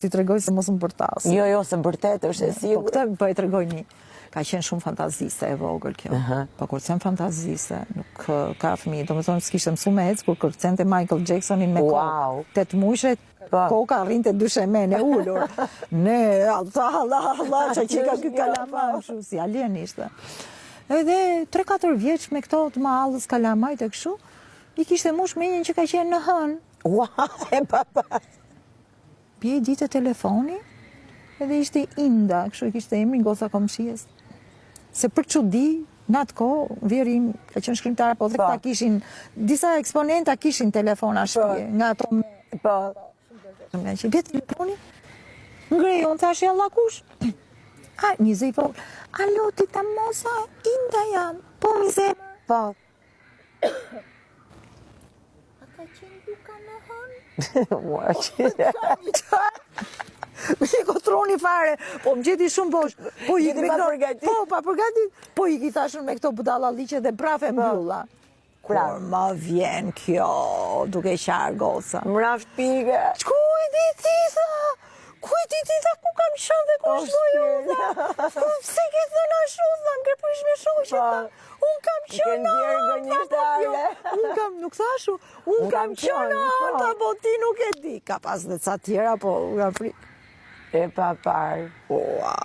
Ti tregoj se mos më përtas. Jo, se vërtet është e Po sigurt. këtë po e tregoj një. Ka qenë shumë fantaziste e vogël kjo. Po kur qenë fantaziste, nuk ka fëmijë. Domethënë s'kishte mësuar me ec kur kërcente Michael Jacksonin me Wow. 8 muajshe. Koka rrinte dyshemen e ulur. Ne, Allah, që ka ky kalamaj, kështu si alien ishte. Edhe 3-4 vjeç me këto të mallës kalamajt e kështu, i kishte mush me një që ka qenë në hën. Ua, e papa. Bje i ditë telefoni, edhe ishte Inda, kështu e kishte emrin goca komshies. Se për çudi, në atë kohë, vjeri im ka qenë shkrimtar, po dhe këta kishin, disa eksponenta kishin telefona shtëpie, nga ato me... Po. Nga që bje telefoni, ngrej, unë thash jalla kush? A, një zë i vogël. Alo, ti ta mosa, Inda jam. Po, mi zemër. Po. A ka qenë duka në hën? Ua, që... Mi kotroni fare, po më gjeti shumë bosh. Po i Gjeti pa përgatit. Po, pa përgatit. Po i thashën me këto budalla liqe dhe prafe mbylla. Kur më vjen kjo, duke qarë goca. Mraft pike. Ku i di ti tha? Ku i di ti tha ku kam qenë dhe ku shtoj unë tha? Se ke thënë ashtu tha, më ke prish me shoqe tha. Unë kam qenë Unë kam, nuk thashu, unë kam qenë ta, po ti nuk e di. Ka pas dhe ca tjera, po nga frikë. E papar. Ua.